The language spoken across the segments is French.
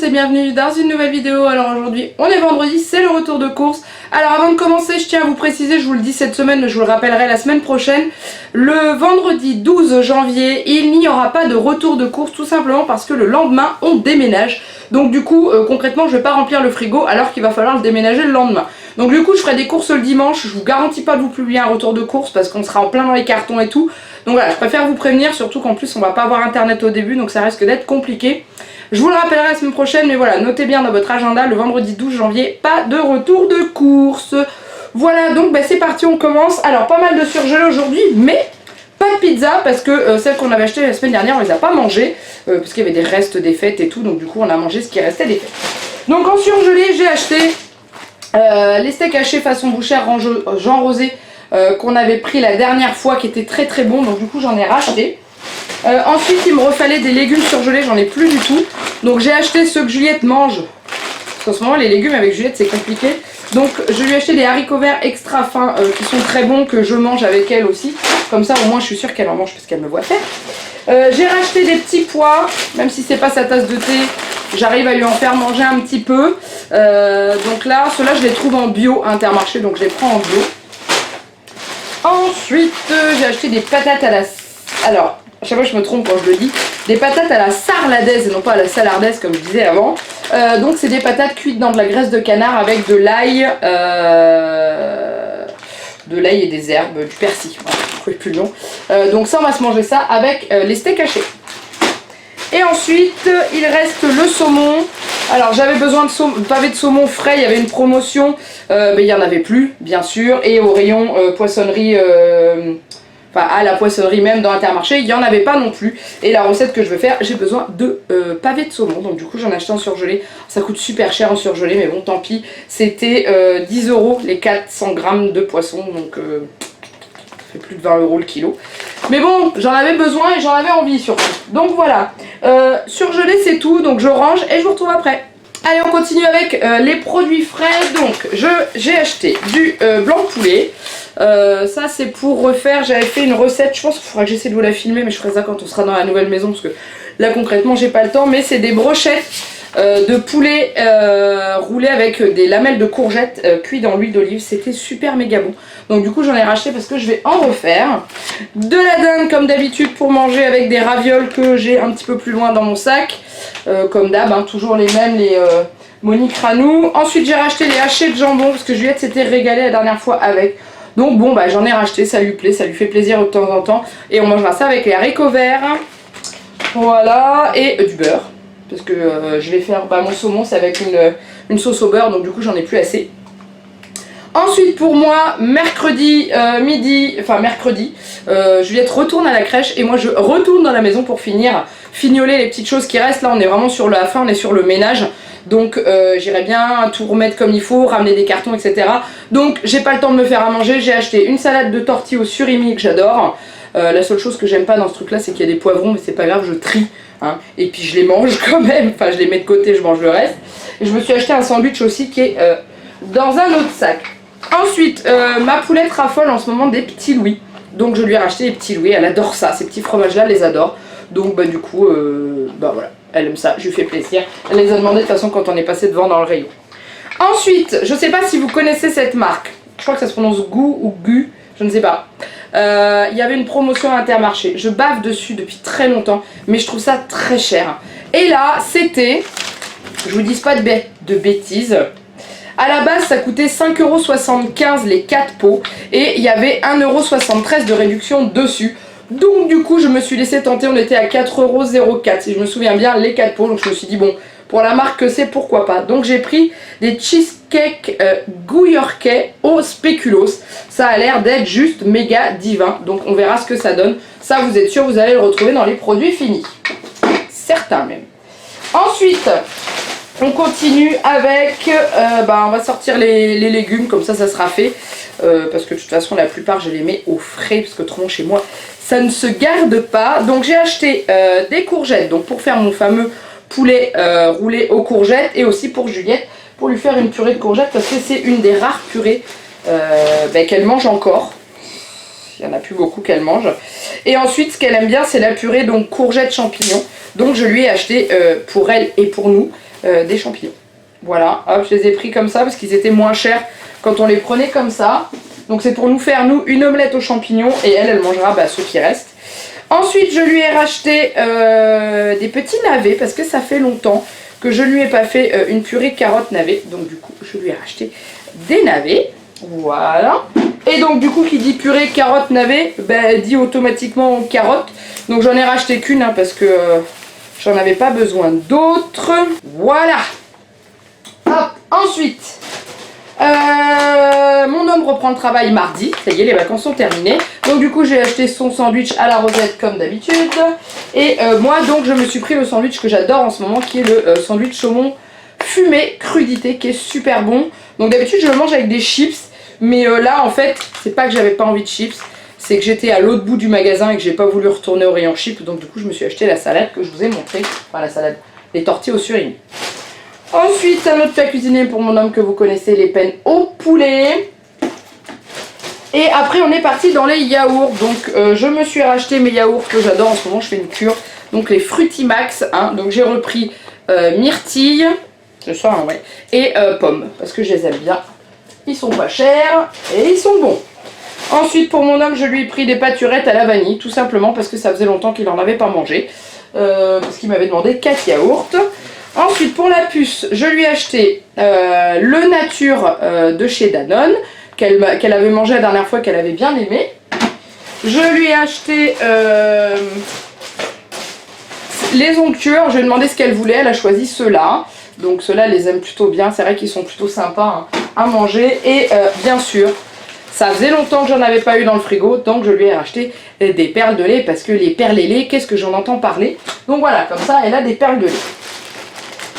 et bienvenue dans une nouvelle vidéo. Alors aujourd'hui on est vendredi, c'est le retour de course. Alors avant de commencer, je tiens à vous préciser, je vous le dis cette semaine mais je vous le rappellerai la semaine prochaine, le vendredi 12 janvier il n'y aura pas de retour de course, tout simplement parce que le lendemain on déménage. Donc du coup concrètement je vais pas remplir le frigo alors qu'il va falloir le déménager le lendemain. Donc du coup je ferai des courses le dimanche, je vous garantis pas de vous publier un retour de course parce qu'on sera en plein dans les cartons et tout. Donc voilà, je préfère vous prévenir, surtout qu'en plus on va pas avoir internet au début donc ça risque d'être compliqué. Je vous le rappellerai la semaine prochaine, mais voilà, notez bien dans votre agenda, le vendredi 12 janvier, pas de retour de course. Voilà, donc bah, c'est parti, on commence. Alors, pas mal de surgelés aujourd'hui, mais pas de pizza, parce que celles qu'on avait achetées la semaine dernière, on les a pas mangées, parce qu'il y avait des restes des fêtes et tout, donc du coup, on a mangé ce qui restait des fêtes. Donc, en surgelé, j'ai acheté les steaks hachés façon bouchère Jean Rosé, qu'on avait pris la dernière fois, qui était très très bon, donc du coup, j'en ai racheté. Ensuite il me refallait des légumes surgelés, j'en ai plus du tout. Donc j'ai acheté ceux que Juliette mange. Parce qu'en ce moment les légumes avec Juliette c'est compliqué. Donc je lui ai acheté des haricots verts extra fins qui sont très bons, que je mange avec elle aussi. Comme ça au moins je suis sûre qu'elle en mange parce qu'elle me voit faire. J'ai racheté des petits pois, même si c'est pas sa tasse de thé, j'arrive à lui en faire manger un petit peu. Donc là, ceux-là je les trouve en bio à Intermarché, donc je les prends en bio. Ensuite j'ai acheté des patates à la... Alors... à chaque fois je me trompe quand je le dis, des patates à la sarladaise et non pas à la salardaise comme je disais avant. Donc c'est des patates cuites dans de la graisse de canard avec de l'ail et des herbes, du persil, voilà, je ne trouvais plus le nom. Donc ça on va se manger ça avec les steaks hachés. Et ensuite il reste le saumon. Alors j'avais besoin de pavé de saumon frais, il y avait une promotion, mais il n'y en avait plus bien sûr. Et au rayon poissonnerie... enfin à la poissonnerie même dans Intermarché, il n'y en avait pas non plus. Et la recette que je veux faire, j'ai besoin de pavés de saumon. Donc du coup j'en ai acheté en surgelé. Ça coûte super cher en surgelé, mais bon tant pis. C'était 10 € les 400 grammes de poisson. Donc ça fait plus de 20 € le kilo. Mais bon, j'en avais besoin et j'en avais envie surtout. Donc voilà, surgelé c'est tout. Donc je range et je vous retrouve après. Allez, on continue avec les produits frais. Donc j'ai acheté du blanc de poulet. Ça c'est pour refaire, j'avais fait une recette, je pense qu'il faudra que j'essaie de vous la filmer, mais je ferai ça quand on sera dans la nouvelle maison parce que là concrètement j'ai pas le temps. Mais c'est des brochettes de poulet roulées avec des lamelles de courgettes cuites dans l'huile d'olive. C'était super méga bon. Donc du coup j'en ai racheté parce que je vais en refaire. De la dinde comme d'habitude pour manger avec des ravioles que j'ai un petit peu plus loin dans mon sac. Comme d'hab, hein, toujours les mêmes, les Monique Ranou. Ensuite j'ai racheté les hachés de jambon parce que Juliette s'était régalée la dernière fois avec. Donc bon bah j'en ai racheté, ça lui plaît, ça lui fait plaisir de temps en temps. Et on mangera ça avec les haricots verts. Voilà, et du beurre. Parce que je vais faire mon saumon, c'est avec une sauce au beurre, donc du coup j'en ai plus assez. Ensuite pour moi, mercredi Juliette retourne à la crèche et moi je retourne dans la maison pour fignoler les petites choses qui restent. Là on est vraiment sur la fin, on est sur le ménage. Donc j'irai bien tout remettre comme il faut, ramener des cartons, etc. Donc j'ai pas le temps de me faire à manger. J'ai acheté une salade de tortilles au surimi que j'adore. La seule chose que j'aime pas dans ce truc là c'est qu'il y a des poivrons, mais c'est pas grave, je trie. Hein, et puis je les mange quand même, enfin je les mets de côté, je mange le reste. Et je me suis acheté un sandwich aussi qui est dans un autre sac. Ensuite ma poulette raffole en ce moment des petits Louis. Donc je lui ai racheté des petits Louis, elle adore ça, ces petits fromages là, elle les adore. Donc bah du coup, bah voilà, elle aime ça, je lui fais plaisir. Elle les a demandé de toute façon quand on est passé devant dans le rayon. Ensuite, je sais pas si vous connaissez cette marque, je crois que ça se prononce Gou ou Gu, je ne sais pas. Il y avait une promotion à Intermarché, je bave dessus depuis très longtemps, mais je trouve ça très cher. Et là, c'était, je vous dis pas de bêtises, à la base ça coûtait 5,75 € les 4 pots, et il y avait 1,73 € de réduction dessus. Donc du coup je me suis laissé tenter, on était à 4,04 € si je me souviens bien les 4 pots. Donc je me suis dit bon, pour la marque que c'est, pourquoi pas. Donc j'ai pris des cheesecake new-yorkais au spéculoos. Ça a l'air d'être juste méga divin. Donc on verra ce que ça donne. Ça vous êtes sûr, vous allez le retrouver dans les produits finis. Certains même. Ensuite on continue avec, on va sortir les légumes, comme ça sera fait. Parce que de toute façon la plupart je les mets au frais, parce que autrement chez moi ça ne se garde pas. Donc j'ai acheté des courgettes, donc pour faire mon fameux poulet roulé aux courgettes, et aussi pour Juliette, pour lui faire une purée de courgettes, parce que c'est une des rares purées qu'elle mange encore. Il n'y en a plus beaucoup qu'elle mange. Et ensuite ce qu'elle aime bien c'est la purée donc courgettes champignons. Donc je lui ai acheté pour elle et pour nous des champignons. Voilà, hop, je les ai pris comme ça parce qu'ils étaient moins chers quand on les prenait comme ça. Donc c'est pour nous faire, nous, une omelette aux champignons et elle mangera ceux qui restent. Ensuite, je lui ai racheté des petits navets parce que ça fait longtemps que je ne lui ai pas fait une purée carotte navet. Donc du coup, je lui ai racheté des navets. Voilà. Et donc du coup, qui dit purée carotte navet, dit automatiquement carotte. Donc j'en ai racheté qu'une parce que j'en avais pas besoin d'autres. Voilà. Hop. Ensuite, mon homme reprend le travail mardi. Ça y est, les vacances sont terminées. Donc du coup, j'ai acheté son sandwich à la rosette comme d'habitude. Et moi, donc, je me suis pris le sandwich que j'adore en ce moment, qui est le sandwich saumon fumé crudité, qui est super bon. Donc d'habitude, je le mange avec des chips. Mais là, en fait, c'est pas que j'avais pas envie de chips. C'est que j'étais à l'autre bout du magasin et que j'ai pas voulu retourner au rayon chips. Donc du coup, je me suis acheté la salade que je vous ai montrée. Enfin, la salade, les tortillas au surimi. Ensuite, un autre plat cuisiné pour mon homme que vous connaissez, les pennes au poulet. Et après, on est parti dans les yaourts. Donc, je me suis racheté mes yaourts que j'adore en ce moment. Je fais une cure. Donc, les Frutimax. Donc, j'ai repris myrtille. C'est ça, hein, ouais. Et pommes. Parce que je les aime bien. Ils sont pas chers et ils sont bons. Ensuite, pour mon homme, je lui ai pris des pâturettes à la vanille. Tout simplement parce que ça faisait longtemps qu'il n'en avait pas mangé. Parce qu'il m'avait demandé 4 yaourts. Ensuite, pour la puce, je lui ai acheté le nature de chez Danone, qu'elle avait mangé la dernière fois, qu'elle avait bien aimé. Je lui ai acheté les onctueux. Je lui ai demandé ce qu'elle voulait, elle a choisi ceux-là. Donc ceux-là, elle les aime plutôt bien, c'est vrai qu'ils sont plutôt sympas à manger. Et bien sûr, ça faisait longtemps que j'en avais pas eu dans le frigo, donc je lui ai racheté des perles de lait, parce que les perles et lait, qu'est-ce que j'en entends parler. Donc voilà, comme ça, elle a des perles de lait.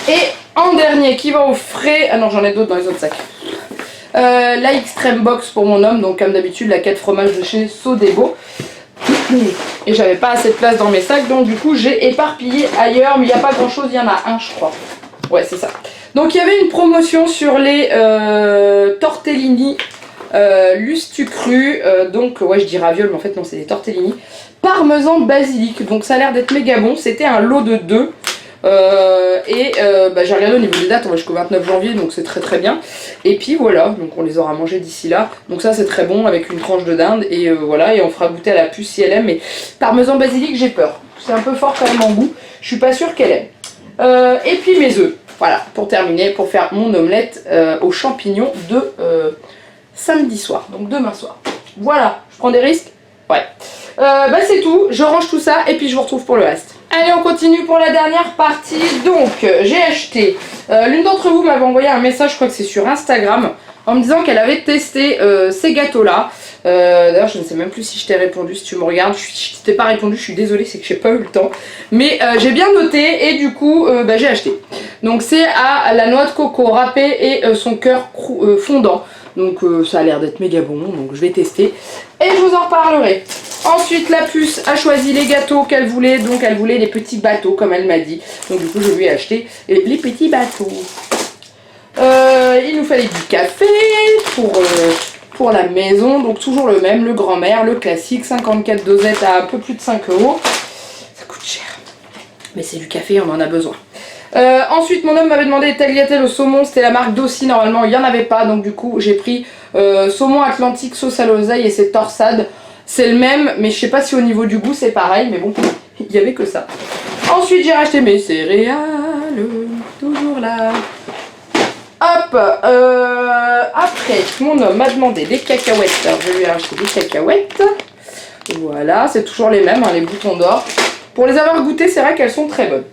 Et en dernier, qui va au frais... Ah non, j'en ai d'autres dans les autres sacs. La Extreme Box pour mon homme, donc comme d'habitude, la 4 fromages de chez Sodebo. Et j'avais pas assez de place dans mes sacs, donc du coup, j'ai éparpillé ailleurs, mais il n'y a pas grand-chose, il y en a un, je crois. Ouais, c'est ça. Donc il y avait une promotion sur les tortellini lustu cru. Donc, ouais, je dis ravioles, mais en fait, non, c'est des tortellini. Parmesan basilic. Donc ça a l'air d'être méga bon. C'était un lot de 2. J'ai regardé au niveau des dates, on va jusqu'au 29 janvier, donc c'est très très bien. Et puis voilà, donc on les aura mangés d'ici là. Donc ça c'est très bon avec une tranche de dinde. Et voilà, et on fera goûter à la puce si elle aime. Mais parmesan basilic, j'ai peur. C'est un peu fort quand même en goût. Je suis pas sûre qu'elle aime. Et puis mes œufs. Voilà, pour terminer, pour faire mon omelette aux champignons de samedi soir, donc demain soir. Voilà, je prends des risques. Ouais. C'est tout, je range tout ça et puis je vous retrouve pour le reste. Allez, on continue pour la dernière partie. Donc, j'ai acheté, l'une d'entre vous m'avait envoyé un message, je crois que c'est sur Instagram, en me disant qu'elle avait testé ces gâteaux-là. D'ailleurs, je ne sais même plus si je t'ai répondu, si tu me regardes, je t'ai pas répondu, je suis désolée, c'est que j'ai pas eu le temps. Mais j'ai bien noté et du coup, j'ai acheté. Donc, c'est à la noix de coco râpée et son cœur fondant. Donc ça a l'air d'être méga bon, donc je vais tester et je vous en reparlerai. Ensuite, la puce a choisi les gâteaux qu'elle voulait, donc elle voulait les petits bateaux comme elle m'a dit. Donc du coup je lui ai acheté les petits bateaux. Il nous fallait du café pour la maison, donc toujours le même, le grand-mère, le classique, 54 dosettes à un peu plus de 5 €. Ça coûte cher, mais c'est du café, on en a besoin. Ensuite mon homme m'avait demandé des tagliatelles au saumon, c'était la marque Dossi, normalement il n'y en avait pas, donc du coup j'ai pris saumon atlantique sauce à l'oseille et c'est torsade. C'est le même, mais je sais pas si au niveau du goût c'est pareil, mais bon, il n'y avait que ça. Ensuite j'ai racheté mes céréales, toujours là. Hop, après mon homme m'a demandé des cacahuètes, alors je lui ai racheté des cacahuètes. Voilà, c'est toujours les mêmes, hein, les boutons d'or. Pour les avoir goûtées, c'est vrai qu'elles sont très bonnes.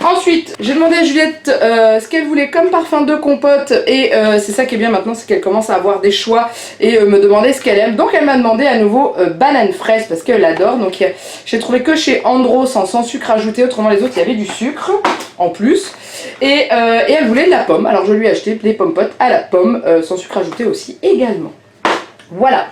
Ensuite, j'ai demandé à Juliette ce qu'elle voulait comme parfum de compote et c'est ça qui est bien maintenant, c'est qu'elle commence à avoir des choix et me demander ce qu'elle aime. Donc elle m'a demandé à nouveau banane fraise parce qu'elle adore. Donc j'ai trouvé que chez Andros sans sucre ajouté, autrement les autres il y avait du sucre en plus. Et elle voulait de la pomme, alors je lui ai acheté des pommes potes à la pomme sans sucre ajouté aussi également. Voilà.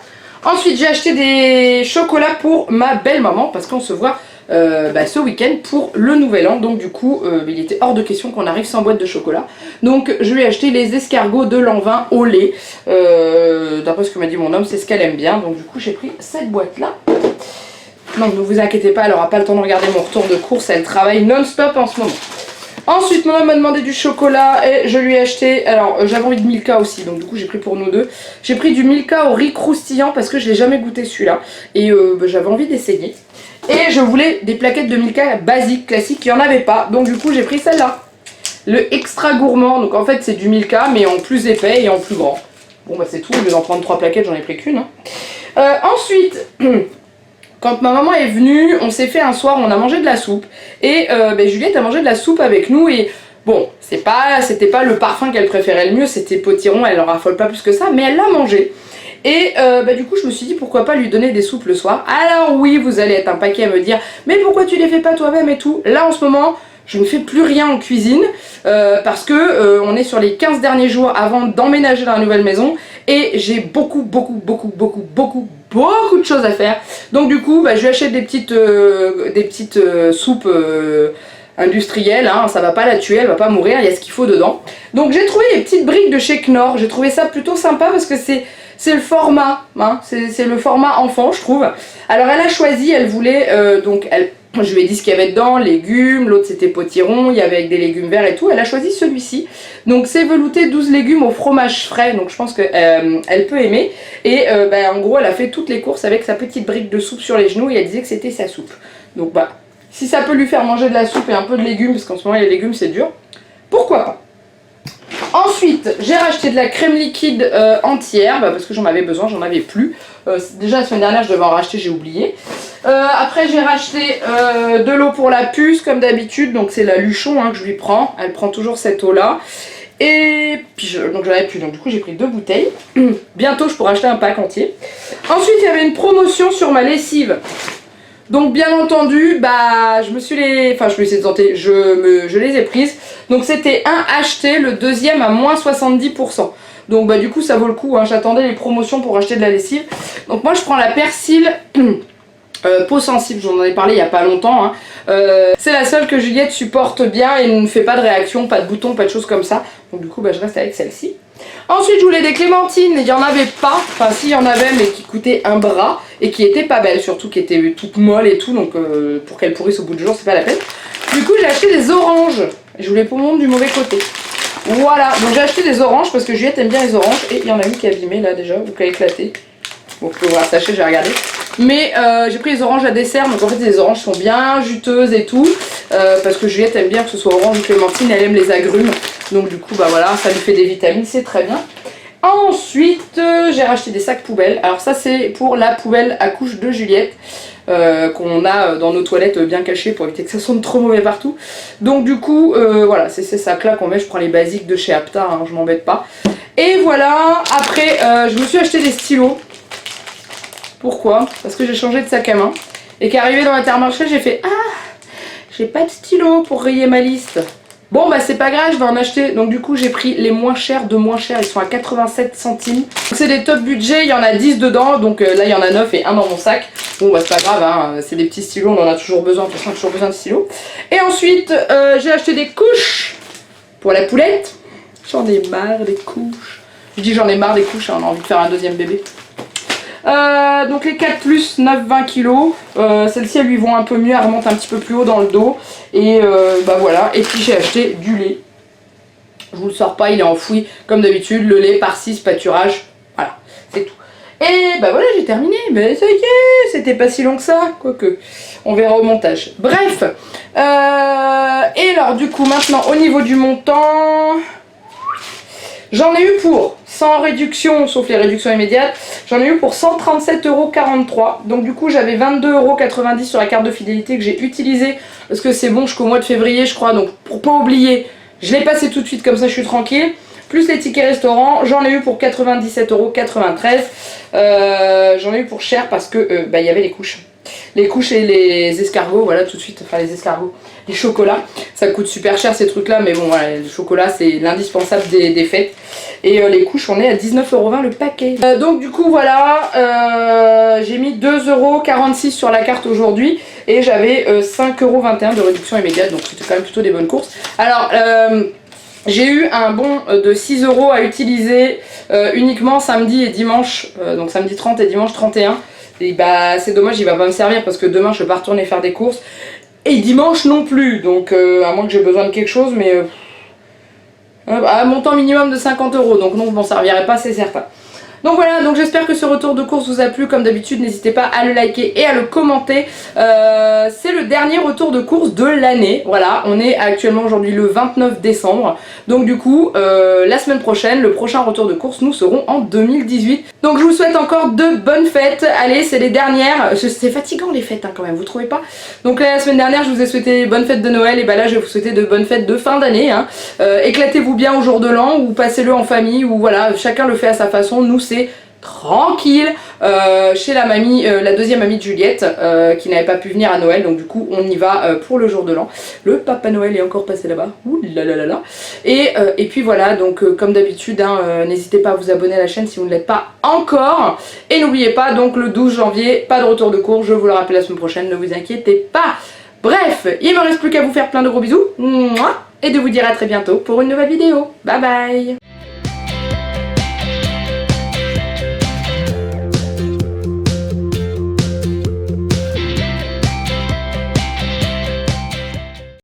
Ensuite j'ai acheté des chocolats pour ma belle maman parce qu'on se voit ce week-end pour le nouvel an, donc du coup il était hors de question qu'on arrive sans boîte de chocolat, donc je lui ai acheté les escargots de Lanvin au lait, d'après ce que m'a dit mon homme c'est ce qu'elle aime bien, donc du coup j'ai pris cette boîte là. Donc ne vous inquiétez pas, elle n'aura pas le temps de regarder mon retour de course, elle travaille non-stop en ce moment. Ensuite, maman m'a demandé du chocolat et je lui ai acheté, alors j'avais envie de Milka aussi, donc du coup j'ai pris pour nous deux. J'ai pris du Milka au riz croustillant parce que je l'ai jamais goûté celui-là et j'avais envie d'essayer. Et je voulais des plaquettes de Milka basiques, classiques, il n'y en avait pas, donc du coup j'ai pris celle-là. Le extra gourmand, donc en fait c'est du Milka mais en plus épais et en plus grand. Bon bah c'est tout, au lieu d'en prendre 3 plaquettes, j'en ai pris qu'une. Hein. Ensuite... Quand ma maman est venue, on s'est fait un soir, on a mangé de la soupe. Et Juliette a mangé de la soupe avec nous et bon, c'était pas le parfum qu'elle préférait le mieux, c'était potiron, elle en raffole pas plus que ça, mais elle l'a mangé. Et du coup je me suis dit pourquoi pas lui donner des soupes le soir. Alors oui, vous allez être un paquet à me dire mais pourquoi tu les fais pas toi-même et tout. Là en ce moment, je ne fais plus rien en cuisine parce que on est sur les 15 derniers jours avant d'emménager dans la nouvelle maison et j'ai beaucoup de choses à faire. Donc du coup, je lui achète des petites soupes industrielles, hein, ça va pas la tuer, elle va pas mourir, il y a ce qu'il faut dedans. Donc j'ai trouvé les petites briques de chez Knorr, j'ai trouvé ça plutôt sympa parce que c'est le format, hein, c'est le format enfant je trouve. Alors elle a choisi, elle voulait, je lui ai dit ce qu'il y avait dedans, légumes, l'autre c'était potiron, il y avait avec des légumes verts et tout, elle a choisi celui-ci. Donc c'est velouté 12 légumes au fromage frais, donc je pense qu'elle elle peut aimer. Et en gros elle a fait toutes les courses avec sa petite brique de soupe sur les genoux et elle disait que c'était sa soupe. Donc si ça peut lui faire manger de la soupe et un peu de légumes, parce qu'en ce moment les légumes c'est dur, pourquoi pas. Ensuite, j'ai racheté de la crème liquide entière, parce que j'en avais besoin, j'en avais plus. Déjà la semaine dernière, je devais en racheter, j'ai oublié. Après, j'ai racheté de l'eau pour la puce, comme d'habitude. Donc c'est la Luchon que je lui prends. Elle prend toujours cette eau-là. Et puis, donc j'en avais plus. Donc du coup, j'ai pris 2 bouteilles. Bientôt, je pourrai acheter un pack entier. Ensuite, il y avait une promotion sur ma lessive. Donc bien entendu, je les ai prises. Donc c'était un acheté, le deuxième à moins 70%. Donc du coup ça vaut le coup, hein. J'attendais les promotions pour acheter de la lessive. Donc moi je prends la Persil peau sensible, j'en ai parlé il n'y a pas longtemps. Hein. C'est la seule que Juliette supporte bien et ne fait pas de réaction, pas de boutons, pas de choses comme ça. Donc du coup je reste avec celle-ci. Ensuite je voulais des clémentines, il n'y en avait pas, enfin si il y en avait mais qui coûtaient un bras et qui étaient pas belles, surtout qui étaient toutes molles et tout, donc pour qu'elles pourrissent au bout du jour c'est pas la peine. Du coup j'ai acheté des oranges, je voulais pas mon du mauvais côté. Voilà, donc j'ai acheté des oranges parce que Juliette aime bien les oranges et il y en a une qui est abîmée là déjà, ou qui a éclaté. Bon, vous pouvez voir le sachet, j'ai regardé. Mais j'ai pris les oranges à dessert, donc en fait les oranges sont bien juteuses et tout. Parce que Juliette aime bien que ce soit orange ou clémentine, elle aime les agrumes. Donc du coup, voilà, ça lui fait des vitamines, c'est très bien. Ensuite, j'ai racheté des sacs poubelles. Alors ça c'est pour la poubelle à couche de Juliette. Qu'on a dans nos toilettes bien cachées pour éviter que ça sente trop mauvais partout. Donc du coup, voilà, c'est ces sacs-là qu'on met. Je prends les basiques de chez Apta, hein, je m'embête pas. Et voilà, après, je me suis acheté des stylos. Pourquoi? Parce que j'ai changé de sac à main. Et qu'arrivé dans l'Intermarché, j'ai fait « Ah, j'ai pas de stylo pour rayer ma liste. » Bon c'est pas grave, je vais en acheter. Donc du coup j'ai pris les moins chers de moins chers, ils sont à 87 centimes. C'est des top budget, il y en a 10 dedans, donc là il y en a 9 et un dans mon sac. Bon c'est pas grave, hein. C'est des petits stylos, on en a toujours besoin, de toute façon on a toujours besoin de stylos. Et ensuite j'ai acheté des couches pour la poulette. J'en ai marre des couches. Je dis j'en ai marre des couches, hein, on a envie de faire un deuxième bébé. Donc les 4 plus 9-20 kg, celles-ci elles lui vont un peu mieux, elles remontent un petit peu plus haut dans le dos et voilà. Et puis j'ai acheté du lait, je vous le sors pas, il est enfoui comme d'habitude, le lait par 6 pâturage, voilà, c'est tout. Et voilà, j'ai terminé, mais ça y est, c'était pas si long que ça, quoique, on verra au montage. Bref, et alors du coup maintenant au niveau du montant... J'en ai eu pour, sans réduction, sauf les réductions immédiates, j'en ai eu pour 137,43 €. Donc du coup j'avais 22,90 € sur la carte de fidélité que j'ai utilisée, parce que c'est bon jusqu'au mois de février je crois, donc pour pas oublier, je l'ai passé tout de suite comme ça je suis tranquille. Plus les tickets restaurants, j'en ai eu pour 97,93 €. J'en ai eu pour cher parce que il y avait les couches. Les couches et les escargots, voilà tout de suite, enfin les escargots, les chocolats, ça coûte super cher ces trucs là, mais bon voilà, le chocolat c'est l'indispensable des fêtes. Et les couches on est à 19,20 € le paquet. Donc du coup voilà, j'ai mis 2,46 € sur la carte aujourd'hui et j'avais 5,21 € de réduction immédiate, donc c'était quand même plutôt des bonnes courses. Alors j'ai eu un bon de 6 € à utiliser uniquement samedi et dimanche, donc samedi 30 et dimanche 31. Et c'est dommage, il va pas me servir parce que demain je vais pas retourner faire des courses. Et dimanche non plus, donc à moins que j'ai besoin de quelque chose, mais à montant minimum de 50 €, donc non, m'en servirait pas, c'est certain. Donc voilà, donc j'espère que ce retour de course vous a plu. Comme d'habitude, n'hésitez pas à le liker et à le commenter. C'est le dernier retour de course de l'année. Voilà, on est actuellement aujourd'hui le 29 décembre. Donc du coup, la semaine prochaine, le prochain retour de course, nous serons en 2018. Donc je vous souhaite encore de bonnes fêtes. Allez, c'est les dernières. C'est fatigant les fêtes quand même, vous trouvez pas? Donc la semaine dernière, je vous ai souhaité bonnes fêtes de Noël. Et bah là, je vais vous souhaiter de bonnes fêtes de fin d'année. Éclatez-vous bien au jour de l'an ou passez-le en famille ou voilà, chacun le fait à sa façon. Nous, c'est tranquille chez la mamie, la deuxième mamie de Juliette qui n'avait pas pu venir à Noël, donc du coup on y va pour le jour de l'an. Le Papa Noël est encore passé là-bas, ouh là là là là. Et puis voilà, donc comme d'habitude, n'hésitez pas à vous abonner à la chaîne si vous ne l'êtes pas encore. Et n'oubliez pas, donc le 12 janvier, pas de retour de cours, je vous le rappelle la semaine prochaine, ne vous inquiétez pas. Bref, il me reste plus qu'à vous faire plein de gros bisous, et de vous dire à très bientôt pour une nouvelle vidéo. Bye bye.